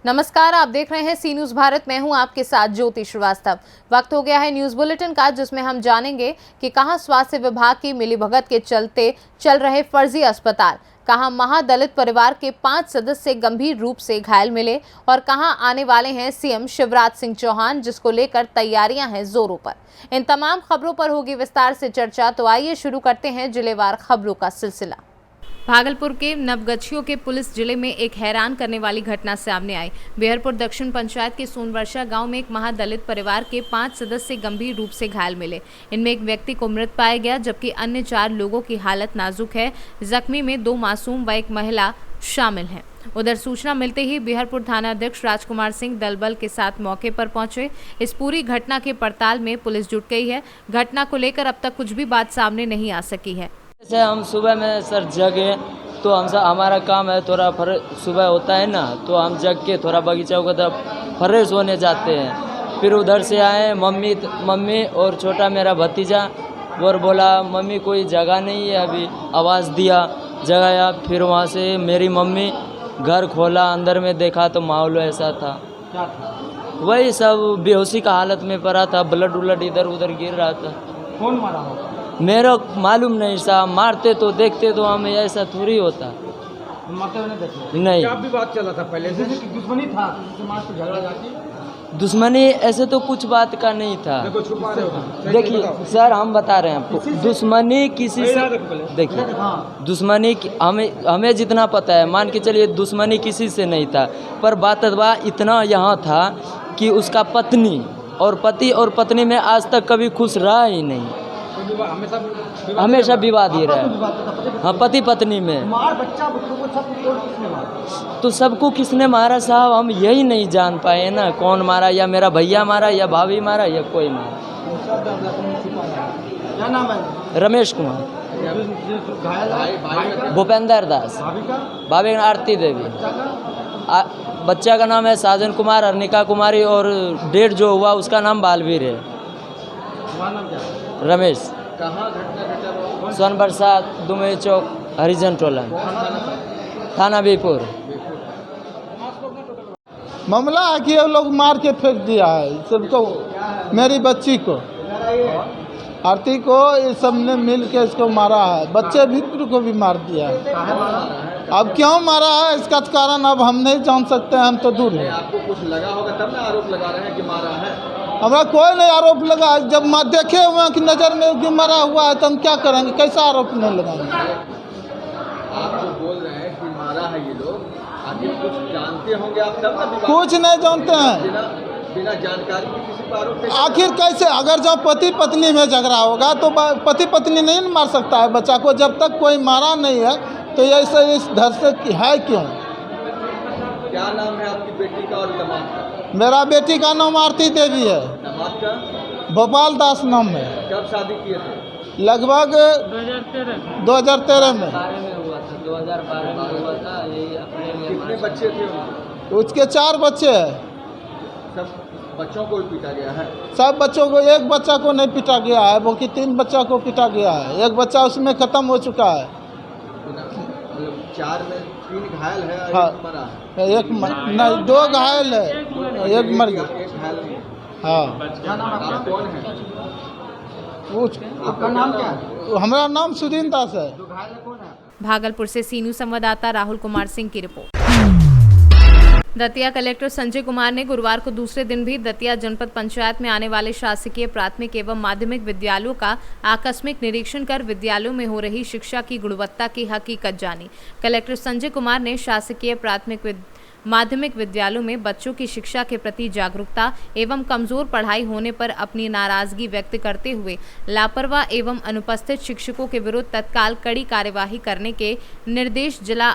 नमस्कार, आप देख रहे हैं सी न्यूज भारत। मैं हूं आपके साथ ज्योति श्रीवास्तव। वक्त हो गया है न्यूज बुलेटिन का, जिसमें हम जानेंगे कि कहां स्वास्थ्य विभाग की मिलीभगत के चलते चल रहे फर्जी अस्पताल, कहां महादलित परिवार के 5 सदस्य गंभीर रूप से घायल मिले और कहां आने वाले हैं सीएम शिवराज सिंह चौहान, जिसको लेकर तैयारियां हैं जोरों पर। इन तमाम खबरों पर होगी विस्तार से चर्चा, तो आइए शुरू करते हैं जिलेवार खबरों का सिलसिला। भागलपुर के नवगछियों के पुलिस जिले में एक हैरान करने वाली घटना सामने आई। बेहरपुर दक्षिण पंचायत के सोनवर्षा गांव में एक महादलित परिवार के 5 सदस्य गंभीर रूप से घायल मिले। इनमें एक व्यक्ति को मृत पाया गया, जबकि अन्य 4 लोगों की हालत नाजुक है। जख्मी में 2 मासूम व एक महिला शामिल हैं। उधर सूचना मिलते ही बेहरपुर थाना अध्यक्ष राजकुमार सिंह दलबल के साथ मौके पर पहुंचे। इस पूरी घटना के पड़ताल में पुलिस जुट गई है। घटना को लेकर अब तक कुछ भी बात सामने नहीं आ सकी है। जैसे हम सुबह में सर जगे तो हमारा काम है थोड़ा सुबह होता है ना, तो हम जग के थोड़ा बगीचा को तरफ फ्रेश होने जाते हैं। फिर उधर से आए मम्मी और छोटा मेरा भतीजा, और बोला मम्मी कोई जगह नहीं है, अभी आवाज़ दिया जगाया। फिर वहाँ से मेरी मम्मी घर खोला, अंदर में देखा तो माहौल ऐसा था। क्या था? वही सब बेहोशी का हालत में पड़ा था, ब्लड उलट इधर उधर गिर रहा था। कौन मारा होगा? मेरा मालूम नहीं साहब, मारते तो देखते तो हमें ऐसा थोड़ी होता। मारते हुए नहीं देखे? नहीं। क्या भी बात चला था पहले से कि दुश्मनी था, समाज से झगड़ा जाती? दुश्मनी ऐसे तो कुछ बात का नहीं था। देखो छुपा रहे हो। देखिए सर, हम बता रहे हैं आपको, दुश्मनी किसी से, देखिए दुश्मनी हमें जितना पता है, मान के चलिए दुश्मनी किसी से नहीं था, पर बात इतना यहाँ था कि उसका पत्नी और पति और पत्नी में आज तक कभी खुश रहा ही नहीं, हमेशा विवाद ही रहा। हाँ, पति पत्नी में। बच्चा को सब किसने मारा? तो सबको किसने मारा साहब, हम यही नहीं जान पाए ना, कौन मारा, या मेरा भैया मारा या भाभी मारा या कोई मारा। क्या नाम है? रमेश कुमार। भूपेंद्र दास। भाभी आरती देवी। बच्चा का नाम है साजन कुमार, अर्निका कुमारी, और डेट जो हुआ उसका नाम बालवीर है। रमेश। कहाँ घटना घटा? सोनवर्षा दुमई चौक हरिजन टोला, थाना बीपुर। मामला है कि ये लोग मार के फेंक दिया है सबको, मेरी बच्ची को, आरती को, ये सब ने मिल के इसको मारा है। बच्चे भी को भी मार दिया है। अब क्यों मारा है इसका कारण अब हम नहीं जान सकते हैं, हम तो दूर हैं। आपको कुछ लगा होगा तब ना आरोप लगा रहे हैं कि मारा है? हमारा कोई नहीं आरोप लगा, जब देखे हुए हैं कि नज़र में कि मरा हुआ है तो हम क्या करेंगे, कैसा आरोप नहीं लगाएंगे। आप जो बोल रहे हैं कि मारा है ये लोग, आखिर कुछ जानते होंगे आप तब ना? कुछ नहीं जानते हैं, बिना जानकारी के किसी पर आरोप? आखिर कैसे? अगर जब पति पत्नी में झगड़ा होगा तो पति पत्नी नहीं मार सकता है बच्चा को, जब तक कोई मारा नहीं है तो ऐसे इस धर से है क्यों? क्या नाम है आपकी बेटी का और दामाद का? मेरा बेटी का नाम आरती देवी है, दामाद का भोपाल दास नाम है। कब शादी किए थे? लगभग 2013 में। 2012 में हुआ था। यही अप्रैल में। कितने बच्चे थे उनके? उसके 4 बच्चे हैं। सब बच्चों को भी पीटा गया है? सब बच्चों को, एक बच्चा को नहीं पीटा गया है, बल्कि 3 बच्चा को पीटा गया है। एक बच्चा उसमें ख़त्म हो चुका है। मतलब 4 में 3 घायल है और हाँ, एक मरा है? एक नहीं, 2 घायल है, एक मर गया। एक घायल नहीं है। हाँ। क्या नाम आपका? कौन है? आपका नाम क्या है? हमारा नाम सुदीन दास है। जो घायल है कौन है? भागलपुर से सी न्यूज संवाददाता राहुल कुमार सिंह की रिपोर्ट। दतिया कलेक्टर संजय कुमार ने गुरुवार को दूसरे दिन भी दतिया जनपद पंचायत में आने वाले शासकीय प्राथमिक एवं माध्यमिक विद्यालयों का आकस्मिक निरीक्षण कर विद्यालयों में हो रही शिक्षा की गुणवत्ता की हकीकत जानी। कलेक्टर संजय कुमार ने शासकीय प्राथमिक माध्यमिक विद्यालयों में बच्चों की शिक्षा के प्रति जागरूकता एवं कमजोर पढ़ाई होने पर अपनी नाराजगी व्यक्त करते हुए लापरवाह एवं अनुपस्थित शिक्षकों के विरुद्ध तत्काल कड़ी कार्यवाही करने के निर्देश जिला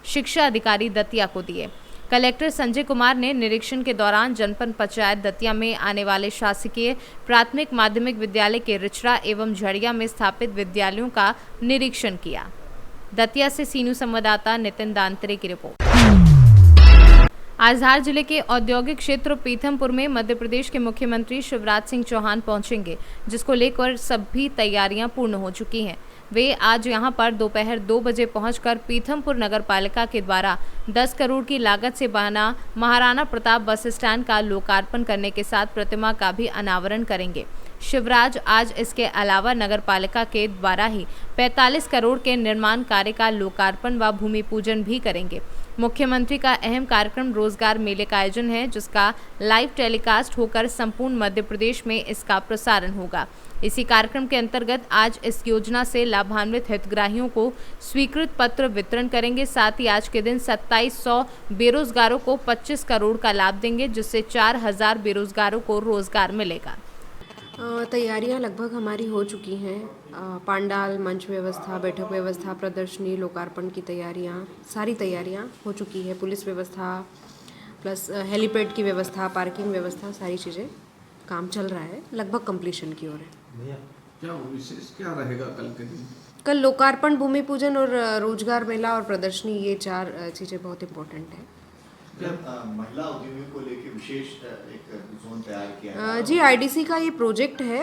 शिक्षा अधिकारी दतिया को दिए। कलेक्टर संजय कुमार ने निरीक्षण के दौरान जनपद पंचायत दतिया में आने वाले शासकीय प्राथमिक माध्यमिक विद्यालय के रिचरा एवं झड़िया में स्थापित विद्यालयों का निरीक्षण किया। दतिया से सी न्यूज संवाददाता नितिन दांतरे की रिपोर्ट। आज धार जिले के औद्योगिक क्षेत्र पीथमपुर में मध्य प्रदेश के मुख्यमंत्री शिवराज सिंह चौहान पहुंचेंगे, जिसको लेकर सभी तैयारियां पूर्ण हो चुकी हैं। वे आज यहां पर दोपहर 2 बजे पहुंचकर पीथमपुर नगर पालिका के द्वारा 10 करोड़ की लागत से बना महाराणा प्रताप बस स्टैंड का लोकार्पण करने के साथ प्रतिमा का भी अनावरण करेंगे। शिवराज आज इसके अलावा नगर पालिका के द्वारा ही 45 करोड़ के निर्माण कार्य का लोकार्पण व भूमि पूजन भी करेंगे। मुख्यमंत्री का अहम कार्यक्रम रोजगार मेले का आयोजन है, जिसका लाइव टेलीकास्ट होकर संपूर्ण मध्य प्रदेश में इसका प्रसारण होगा। इसी कार्यक्रम के अंतर्गत आज इस योजना से लाभान्वित हितग्राहियों को स्वीकृत पत्र वितरण करेंगे। साथ ही आज के दिन 2700 बेरोजगारों को 25 करोड़ का लाभ देंगे, जिससे 4000 बेरोजगारों को रोजगार मिलेगा। तैयारियां लगभग हमारी हो चुकी हैं। पांडाल, मंच व्यवस्था, बैठक व्यवस्था, प्रदर्शनी, लोकार्पण की सारी तैयारियां हो चुकी है। पुलिस व्यवस्था प्लस हेलीपैड की व्यवस्था, पार्किंग व्यवस्था, सारी चीज़ें काम चल रहा है, लगभग कंप्लीशन की ओर है। क्या विशेष क्या रहेगा कल के दिन? कल लोकार्पण, भूमि पूजन और रोजगार मेला और प्रदर्शनी, ये 4 चीज़ें बहुत इम्पोर्टेंट है। महिला उद्यमियों को लेकर विशेष एक जोन तैयार किया है। जी, आईडीसी का ये प्रोजेक्ट है।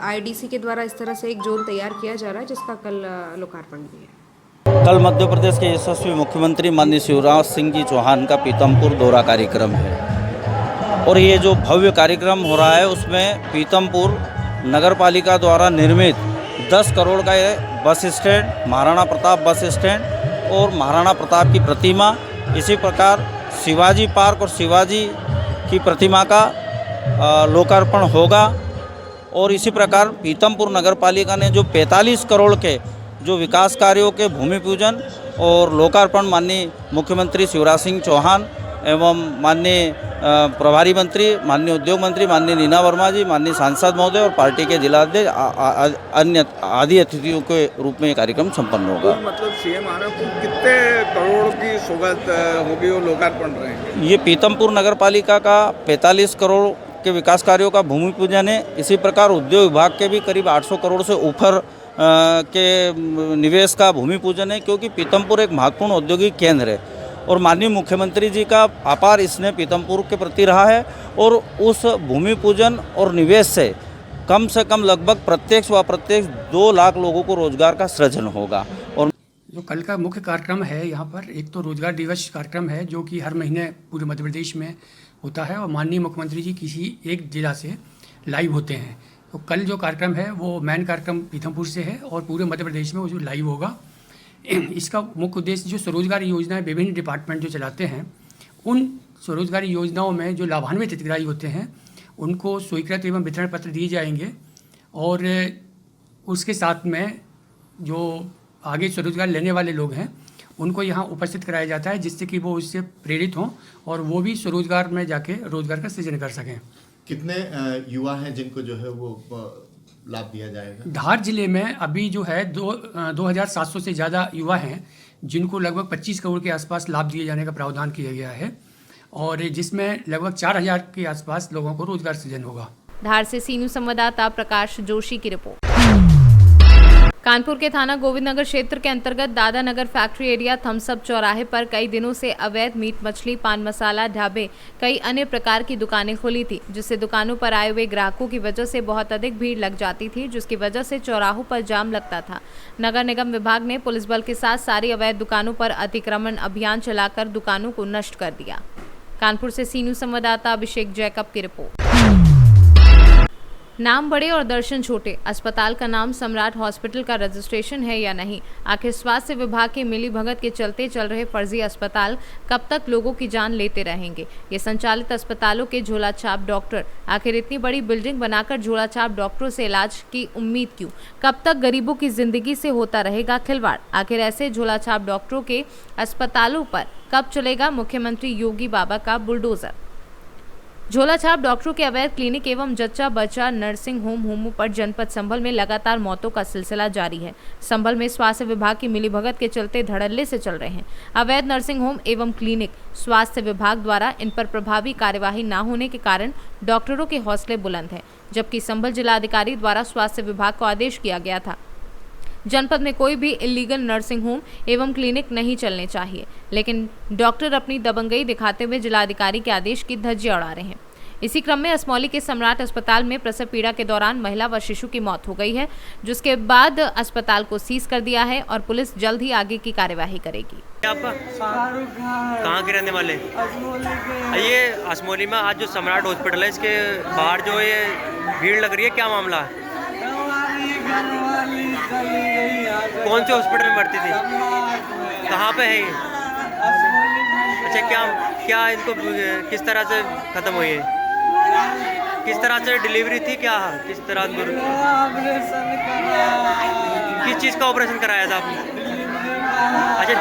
आईडीसी के द्वारा इस तरह से एक जोन तैयार किया जा रहा है, जिसका कल लोकार्पण भी है। कल मध्य प्रदेश के यशस्वी मुख्यमंत्री माननीय शिवराज सिंह जी चौहान का पीतमपुर दौरा कार्यक्रम है और ये जो भव्य कार्यक्रम हो रहा है उसमें पीतमपुर नगर पालिका द्वारा निर्मित 10 करोड़ का ये bus stand, Maharana Pratap bus stand और महाराणा प्रताप की प्रतिमा, इसी प्रकार शिवाजी पार्क और शिवाजी की प्रतिमा का लोकार्पण होगा। और इसी प्रकार पीतमपुर नगर पालिका ने जो 45 करोड़ के जो विकास कार्यों के भूमि पूजन और लोकार्पण माननीय मुख्यमंत्री शिवराज सिंह चौहान एवं माननीय प्रभारी मंत्री, माननीय उद्योग मंत्री, माननीय नीना वर्मा जी, माननीय सांसद महोदय और पार्टी के जिलाध्यक्ष अन्य आदि अतिथियों के रूप में ये कार्यक्रम संपन्न होगा। मतलब सीएम आ रहा है, तो कितने करोड़ की सौगात होगी और लोकार्पण रहेंगे? ये पीतमपुर नगर पालिका का 45 करोड़ के विकास कार्यों का भूमि पूजन है। इसी प्रकार उद्योग विभाग के भी करीब 800 करोड़ से ऊपर के निवेश का भूमि पूजन है, क्योंकि पीतमपुर एक महत्वपूर्ण औद्योगिक केंद्र है और माननीय मुख्यमंत्री जी का अपार स्नेह पीतमपुर के प्रति रहा है और उस भूमि पूजन और निवेश से कम लगभग प्रत्यक्ष व अप्रत्यक्ष 2 लाख लोगों को रोजगार का सृजन होगा। और जो कल का मुख्य कार्यक्रम है यहाँ पर, एक तो रोजगार दिवस कार्यक्रम है जो कि हर महीने पूरे मध्य प्रदेश में होता है और माननीय मुख्यमंत्री जी किसी एक जिला से लाइव होते हैं। तो कल जो कार्यक्रम है वो मेन कार्यक्रम पीथमपुर से है और पूरे मध्य प्रदेश में वो जो लाइव होगा। इसका मुख्य उद्देश्य जो स्वरोजगार योजनाएं विभिन्न डिपार्टमेंट जो चलाते हैं, उन स्वरोजगारी योजनाओं में जो लाभान्वित हितग्राही होते हैं उनको स्वीकृत एवं वितरण पत्र दिए जाएंगे और उसके साथ में जो आगे स्वरोजगार लेने वाले लोग हैं उनको यहाँ उपस्थित कराया जाता है, जिससे कि वो उससे प्रेरित हों और वो भी स्वरोजगार में जाके रोजगार का सृजन कर सकें। कितने युवा हैं जिनको जो है वो लाभ दिया जाएगा? धार जिले में अभी जो है 2700 से ज़्यादा युवा हैं जिनको लगभग 25 करोड़ के आसपास लाभ दिए जाने का प्रावधान किया गया है और जिसमें लगभग 4000 के आसपास लोगों को रोजगार सृजन होगा। धार से सीनू संवाददाता प्रकाश जोशी की रिपोर्ट। कानपुर के थाना गोविंद नगर क्षेत्र के अंतर्गत दादा नगर फैक्ट्री एरिया थम्सअप चौराहे पर कई दिनों से अवैध मीट, मछली, पान मसाला, ढाबे, कई अन्य प्रकार की दुकानें खुली थी, जिससे दुकानों पर आए हुए ग्राहकों की वजह से बहुत अधिक भीड़ लग जाती थी, जिसकी वजह से चौराहों पर जाम लगता था। नगर निगम विभाग ने पुलिस बल के साथ सारी अवैध दुकानों पर अतिक्रमण अभियान चलाकर दुकानों को नष्ट कर दिया। कानपुर से सीनू संवाददाता अभिषेक जैकब की रिपोर्ट। नाम बड़े और दर्शन छोटे, अस्पताल का नाम सम्राट हॉस्पिटल का रजिस्ट्रेशन है या नहीं? आखिर स्वास्थ्य विभाग की मिलीभगत के चलते चल रहे फर्जी अस्पताल कब तक लोगों की जान लेते रहेंगे? ये संचालित अस्पतालों के झोलाछाप डॉक्टर आखिर इतनी बड़ी बिल्डिंग बनाकर झोलाछाप डॉक्टरों से इलाज की उम्मीद क्यों? कब तक गरीबों की जिंदगी से होता रहेगा खिलवाड़? आखिर ऐसे झोलाछाप डॉक्टरों के अस्पतालों पर कब चलेगा मुख्यमंत्री योगी बाबा का बुलडोजर? झोलाछाप डॉक्टरों के अवैध क्लिनिक एवं जच्चा बच्चा नर्सिंग होमों पर जनपद संभल में लगातार मौतों का सिलसिला जारी है। संभल में स्वास्थ्य विभाग की मिलीभगत के चलते धड़ल्ले से चल रहे हैं अवैध नर्सिंग होम एवं क्लिनिक। स्वास्थ्य विभाग द्वारा इन पर प्रभावी कार्यवाही न होने के कारण डॉक्टरों के हौसले बुलंद हैं, जबकि संभल जिलाधिकारी द्वारा स्वास्थ्य विभाग को आदेश किया गया था जनपद में कोई भी इलीगल नर्सिंग होम एवं क्लिनिक नहीं चलने चाहिए, लेकिन डॉक्टर अपनी दबंगई दिखाते हुए जिलाधिकारी के आदेश की धज्जियां उड़ा रहे हैं। इसी क्रम में असमौली के सम्राट अस्पताल में प्रसव पीड़ा के दौरान महिला व शिशु की मौत हो गई है, जिसके बाद अस्पताल को सीज कर दिया है और पुलिस जल्द ही आगे की कार्यवाही करेगी। आपका कहाँ के रहने वाले? ये असमौली में आज जो सम्राट हॉस्पिटल है, इसके बाहर जो ये भीड़ लग रही है, क्या मामला है? कौन से हॉस्पिटल में भर्ती थी? कहाँ पे है ये? अच्छा, क्या इनको किस तरह से ख़त्म हुई है? किस तरह से डिलीवरी थी? क्या किस तरह किस चीज़ का ऑपरेशन कराया था आपने? अच्छा,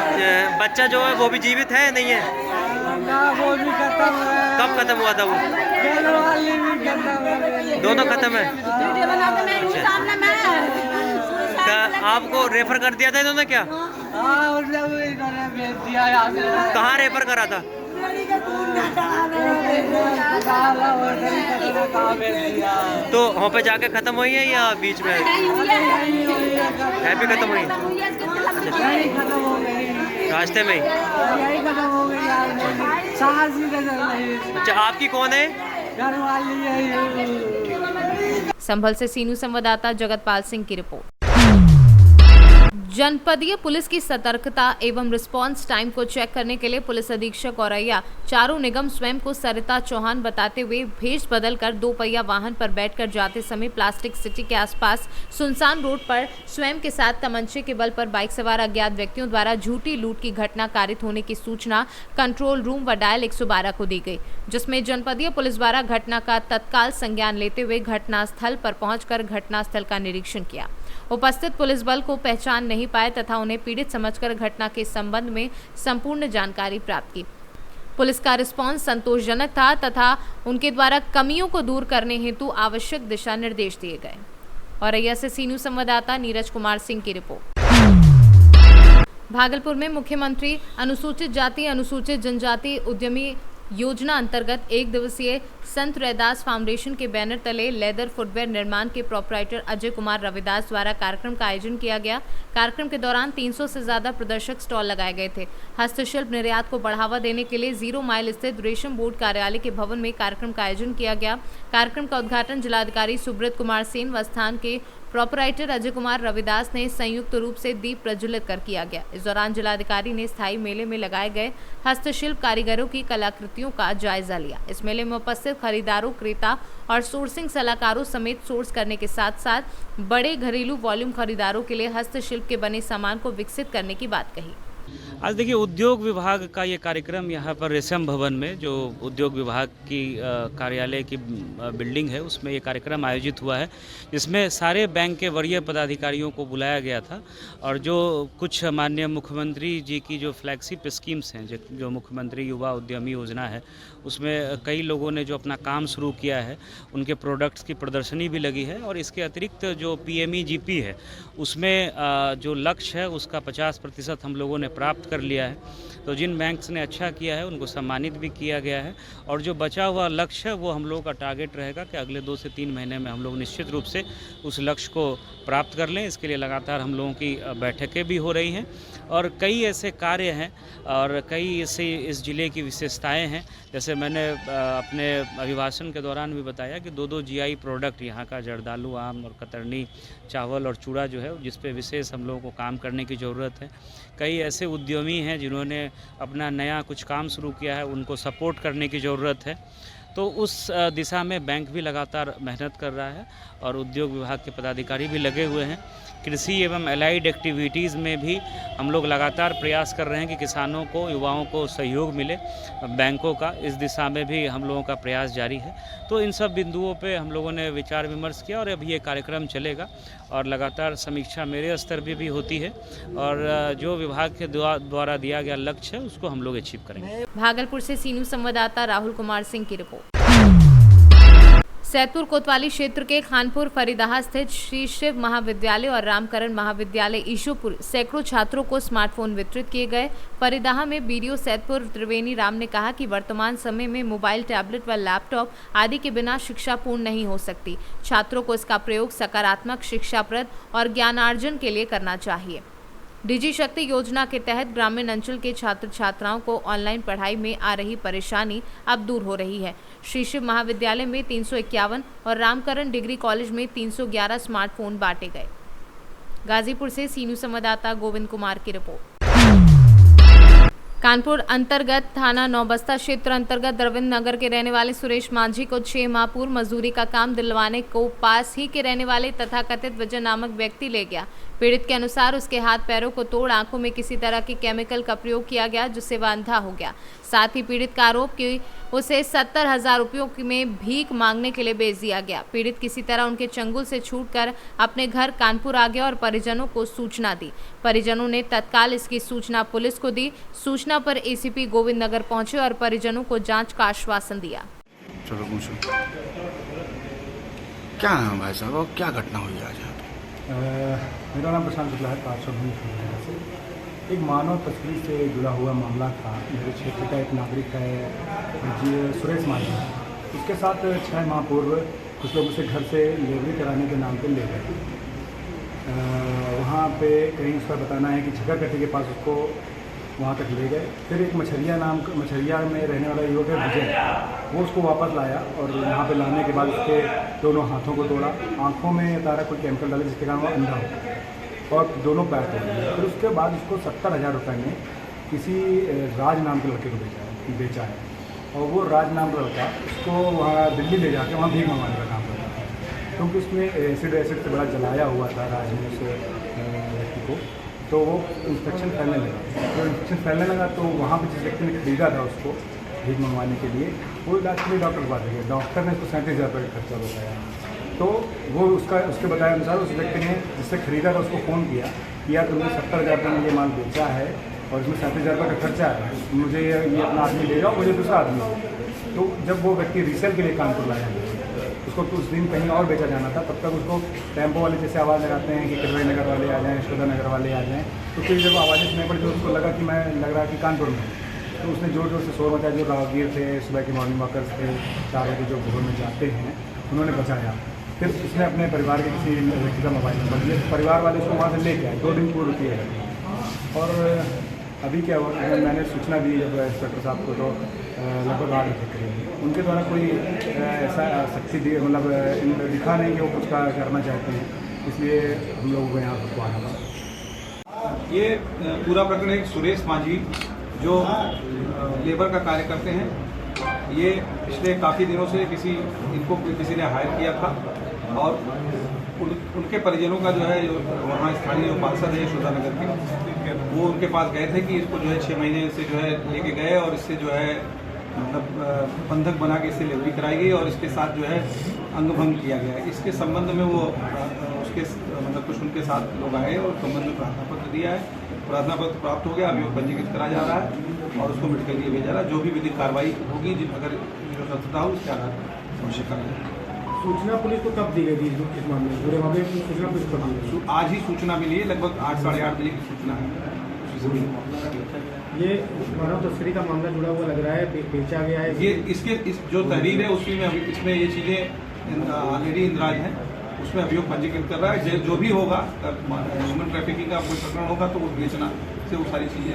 बच्चा जो है वो भी जीवित है नहीं है? कब खत्म हुआ था वो? दोनों खत्म है। क्या आपको रेफर कर दिया था इन्होंने? क्या कहाँ रेफर करा था? तो वहाँ पे जाके खत्म हुई है या बीच में है भी खत्म हुई? रास्ते में ही? अच्छा, आपकी कौन है? संभल से सीनू संवाददाता जगतपाल सिंह की रिपोर्ट। जनपदीय पुलिस की सतर्कता एवं रिस्पांस टाइम को चेक करने के लिए पुलिस अधीक्षक औरैया चारू निगम स्वयं को सरिता चौहान बताते हुए भेष बदलकर 2 पहिया वाहन पर बैठकर जाते समय प्लास्टिक सिटी के आसपास सुनसान रोड पर स्वयं के साथ तमंचे के बल पर बाइक सवार अज्ञात व्यक्तियों द्वारा झूठी लूट की घटना कारित होने की सूचना कंट्रोल रूम व डायल 112 को दी गई, जिसमें जनपदीय पुलिस द्वारा घटना का तत्काल संज्ञान लेते हुए घटनास्थल पर पहुंचकर घटनास्थल का निरीक्षण किया। उपस्थित पुलिस बल को पहचान नहीं पाए तथा उन्हें पीड़ित समझकर घटना के संबंध में संपूर्ण जानकारी प्राप्त की। पुलिस का रिस्पांस संतोषजनक था तथा उनके द्वारा कमियों को दूर करने हेतु आवश्यक दिशा निर्देश दिए गए। औरैया से सीनू संवाददाता नीरज कुमार सिंह की रिपोर्ट। भागलपुर में मुख्यमंत्री अनुसूचित जाति अनुसूचित जनजाति उद्यमी योजना अंतर्गत 1 दिवसीय संत रैदास फाउंडेशन के बैनर तले लेदर फुटवेयर निर्माण के प्रोपराइटर अजय कुमार रविदास द्वारा कार्यक्रम का आयोजन किया गया। कार्यक्रम के दौरान 300 से ज्यादा प्रदर्शक स्टॉल लगाए गए थे। हस्तशिल्प निर्यात को बढ़ावा देने के लिए 0 माइल स्थित रेशम बोर्ड कार्यालय के भवन में कार्यक्रम का आयोजन किया गया। कार्यक्रम का उद्घाटन जिलाधिकारी सुब्रत कुमार सेन व स्थान के प्रोपराइटर अजय कुमार रविदास ने संयुक्त रूप से दीप प्रज्वलित कर किया गया। इस दौरान जिलाधिकारी ने स्थायी मेले में लगाए गए हस्तशिल्प कारीगरों की कलाकृतियों का जायजा लिया। इस मेले में उपस्थित खरीदारों, क्रेता और सोर्सिंग सलाहकारों समेत सोर्स करने के साथ साथ बड़े घरेलू वॉल्यूम खरीदारों के लिए हस्तशिल्प के बने सामान को विकसित करने की बात कही। आज देखिए, उद्योग विभाग का ये कार्यक्रम यहाँ पर रेशम भवन में, जो उद्योग विभाग की कार्यालय की बिल्डिंग है, उसमें ये कार्यक्रम आयोजित हुआ है, जिसमें सारे बैंक के वरीय पदाधिकारियों को बुलाया गया था और जो कुछ माननीय मुख्यमंत्री जी की जो फ्लैगशिप स्कीम्स हैं, जो मुख्यमंत्री युवा उद्यमी योजना है, उसमें कई लोगों ने जो अपना काम शुरू किया है, उनके प्रोडक्ट्स की प्रदर्शनी भी लगी है और इसके अतिरिक्त जो PMEGP है, उसमें जो लक्ष्य है उसका 50% हम लोगों ने प्राप्त कर लिया है। तो जिन बैंक्स ने अच्छा किया है उनको सम्मानित भी किया गया है और जो बचा हुआ लक्ष्य है वो हम लोगों का टारगेट रहेगा कि अगले 2 से 3 महीने में हम लोग निश्चित रूप से उस लक्ष्य को प्राप्त कर लें। इसके लिए लगातार हम लोगों की बैठकें भी हो रही हैं और कई ऐसे कार्य हैं और कई ऐसे इस ज़िले की विशेषताएं हैं। जैसे मैंने अपने अभिभाषण के दौरान भी बताया कि 2 GI प्रोडक्ट यहाँ का जर्दालू आम और कतरनी चावल और चूड़ा जो है, जिस पे विशेष हम लोगों को काम करने की ज़रूरत है। कई ऐसे उद्यमी हैं जिन्होंने अपना नया कुछ काम शुरू किया है, उनको सपोर्ट करने की ज़रूरत है। तो उस दिशा में बैंक भी लगातार मेहनत कर रहा है और उद्योग विभाग के पदाधिकारी भी लगे हुए हैं। कृषि एवं एलाइड एक्टिविटीज़ में भी हम लोग लगातार प्रयास कर रहे हैं कि किसानों को, युवाओं को सहयोग मिले। बैंकों का इस दिशा में भी हम लोगों का प्रयास जारी है। तो इन सब बिंदुओं पे हम लोगों ने विचार विमर्श किया और अभी ये कार्यक्रम चलेगा और लगातार समीक्षा मेरे स्तर पे भी होती है और जो विभाग के द्वारा दिया गया लक्ष्य है उसको हम लोग अचीव करेंगे। भागलपुर से सीनू संवाददाता राहुल कुमार सिंह की रिपोर्ट। सैदपुर कोतवाली क्षेत्र के खानपुर फरीदाहा स्थित श्री शिव महाविद्यालय और रामकरण महाविद्यालय ईशोपुर सैकड़ों छात्रों को स्मार्टफोन वितरित किए गए। फरीदाहा में BDO सैदपुर त्रिवेणी राम ने कहा कि वर्तमान समय में मोबाइल, टैबलेट व लैपटॉप आदि के बिना शिक्षा पूर्ण नहीं हो सकती। छात्रों को इसका प्रयोग सकारात्मक, शिक्षाप्रद और ज्ञानार्जन के लिए करना चाहिए। डिजी शक्ति योजना के तहत ग्रामीण अंचल के छात्र छात्राओं को ऑनलाइन पढ़ाई में आ रही परेशानी अब दूर हो रही है। श्री शिव महाविद्यालय में 351 और रामकरण डिग्री कॉलेज में 311 स्मार्टफोन बांटे गए। गाजीपुर से सी न्यूज़ संवाददाता गोविंद कुमार की रिपोर्ट। कानपुर अंतर्गत थाना नौबस्ता क्षेत्र अंतर्गत द्रविंद नगर के रहने वाले सुरेश मांझी को 6 माह पूर्व मजदूरी का काम दिलवाने को पास ही के रहने वाले तथाकथित विजय नामक व्यक्ति ले गया। पीड़ित के अनुसार उसके हाथ पैरों को तोड़ आंखों में किसी तरह के केमिकल का प्रयोग किया गया, जिससे वह अंधा हो गया। साथ ही पीड़ित का आरोप कि उसे 70,000 रुपयों में भीख मांगने के लिए भेज दिया गया। पीड़ित किसी तरह उनके चंगुल से छूटकर अपने घर कानपुर आ गया और परिजनों को सूचना दी। परिजनों ने तत्काल इसकी सूचना पुलिस को दी। सूचना पर एसीपी गोविंद नगर पहुंचे और परिजनों को जांच का आश्वासन दिया। चलो पूछो, क्या नाम भाई साहब और क्या घटना हुई आज यहाँ पे? मेरा नाम प्रशांत शुक्ला है, पार्श्वभूमि से एक मानव तस्करी से जुड़ा हुआ मामला था। मेरे क्षेत्र का एक नागरिक है सुरेश मांझी, उसके साथ 6 माह पूर्व कुछ लोग उसे घर से डिलीवरी कराने के नाम पे ले गए। वहाँ पे कहीं उसका बताना है कि झगड़कट्टी के पास उसको वहाँ तक ले गए। फिर एक मछरिया में रहने वाला युवक है विजय, वो उसको वापस लाया और वहाँ पे लाने के बाद उसके दोनों हाथों को तोड़ा, आंखों में तारा कोई केमिकल डाले जिसके कारण वो अंधा हो गया और दोनों पैर तोड़ दिए। फिर उसके बाद उसको 70,000 रुपये में किसी राज नाम के लड़के को बेचा है और वो राज नाम का लड़का उसको वहाँ दिल्ली ले जाके वहाँ भीख मंगवाने का काम करता है, क्योंकि उसमें एसिड से बड़ा जलाया हुआ था राज ने उस व्यक्ति को। तो वो इन्फेक्शन फैलने लगा। तो इन्फेक्शन फैलने लगा तो वहाँ पर जिस व्यक्ति ने खरीदा था उसको भीख मंगवाने के लिए, वो इलाज के लिए डॉक्टर के पास गया। डॉक्टर ने उसको 37,000 रुपये का खर्चा बताया। तो वो उसके बताए अनुसार उस व्यक्ति ने जिससे खरीदा था उसको फ़ोन किया कि यार तुमने 70,000 रुपये में ये माल बेचा है और इसमें 37,000 रुपये का खर्चा है, मुझे ये अपना आदमी ले जाओ, मुझे दूसरा आदमी दे। तो जब वो व्यक्ति रीसेल के लिए कानपुर लाया, उसको कुछ दिन कहीं और बेचा जाना था, तब तक उसको टेम्पो वाले जैसे आवाज़ लगाते हैं कि किरवई नगर वाले आ जाएँ, यशोदा नगर वाले आ जाएँ। तो फिर जब आवाज़ें सुनाई पड़ी तो उसको लगा कि मैं लग रहा कि कानपुर में, तो उसने जोर जोर से शोर मचाया। जो राहगीर थे, सुबह के मॉर्निंग वॉकर्स थे, 4 बजे जो भोर में जाते हैं, उन्होंने बचाया। फिर उसने अपने परिवार के किसी व्यक्ति का मोबाइल नंबर दिया, परिवार वाले उसको वहाँ से लेके आए। 2 दिन पूर्व किए गए और अभी क्या हुआ, मैंने सूचना दी जब इंस्पेक्टर साहब को, तो लगभग 8 बजे करीब उनके द्वारा कोई ऐसा शक्ति दी, मतलब दिखा नहीं कि वो कुछ करना चाहते हैं, इसलिए हम लोगों को यहाँ पर आना पड़ा। ये पूरा प्रकरण एक सुरेश मांझी जो लेबर का कार्य करते हैं, ये पिछले काफ़ी दिनों से इनको किसी ने हायर किया था और उनके परिजनों का जो है वहाँ स्थानीय जो पार्षद है यशोदा नगर के, वो उनके पास गए थे कि इसको जो है 6 महीने से जो है लेके गए और इससे जो है मतलब बंधक बना के इससे डिलीवरी कराई गई और इसके साथ जो है अंगभंग किया गया। इसके संबंध में वो उसके मतलब कुछ उनके साथ लोग आए और संबंध में प्रार्थना पत्र दिया है। प्रार्थना पत्र प्राप्त हो गया, अभी वो पंजीकृत करा जा रहा है और उसको मेडिकल के लिए भेजा रहा है। जो भी विधिक कार्रवाई होगी, अगर जो सत्यता हो उसके आधार पर अवश्य करेंगे। सूचना पुलिस को कब दी गई थी इस मामले में? पूरे मामले की सूचना पुलिस को दी गई? आज ही सूचना मिली है, लगभग 8 साढ़े 8 बजे की सूचना है। ये मानव तस्करी का मामला जुड़ा हुआ लग रहा है, बेचा गया है। ये इस जो तहरीर है उसमें अभी इसमें ये चीज़ें ऑलरेडी इंद्राज हैं, उसमें अभियोग पंजीकृत कर रहा है। जो भी होगा ह्यूमन ट्रैफिकिंग का कोई प्रकरण होगा तो वो बेचना से वो सारी चीज़ें,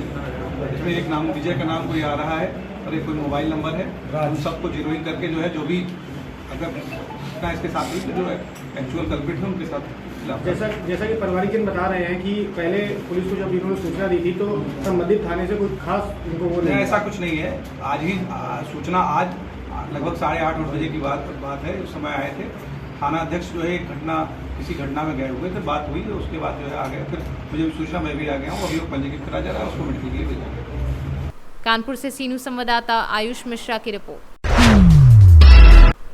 इसमें एक नाम विजय का नाम कोई आ रहा है और एक कोई मोबाइल नंबर है, उन सबको जीरोइंग करके जो है जो भी अगर इसके साथ ही जो है एक्चुअल कल्प्रिट है उनके साथ। जैसा कि परिवारजन बता रहे हैं कि पहले पुलिस को जब इन्होंने सूचना दी थी तो संबंधित थाने से कुछ खास इनको वो नहीं, ऐसा कुछ नहीं है। आज ही सूचना आज लगभग 8:30 बजे की बात है, उस समय आए थे। थाना अध्यक्ष जो है किसी घटना में गए हुए थे, बात हुई, तो उसके बाद जो है आ गए। फिर मुझे सूचना मैं भी आ गया हूँ, अभी वो पंजीकृत करा जा रहा है, उसको मेडिकल के लिए भेजा गया। कानपुर से सी न्यूज़ संवाददाता आयुष मिश्रा की रिपोर्ट।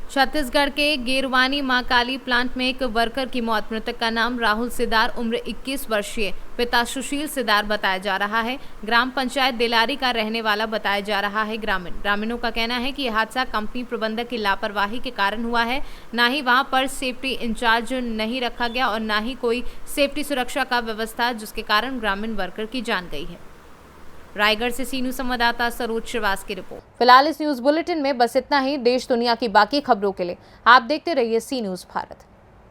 छत्तीसगढ़ के गेरवानी मां काली प्लांट में एक वर्कर की मौत। मृतक का नाम राहुल सिदार उम्र 21 वर्षीय, पिता सुशील सिदार बताया जा रहा है। ग्राम पंचायत देलारी का रहने वाला बताया जा रहा है। ग्रामीणों का कहना है कि यह हादसा कंपनी प्रबंधक की लापरवाही के कारण हुआ है। ना ही वहां पर सेफ्टी इंचार्ज नहीं रखा गया और ना ही कोई सेफ्टी सुरक्षा का व्यवस्था, जिसके कारण ग्रामीण वर्कर की जान गई है। रायगढ़ से सी न्यूज़ संवाददाता सरोज श्रीवास की रिपोर्ट। फिलहाल इस न्यूज़ बुलेटिन में बस इतना ही। देश दुनिया की बाकी खबरों के लिए आप देखते रहिए सी न्यूज़ भारत।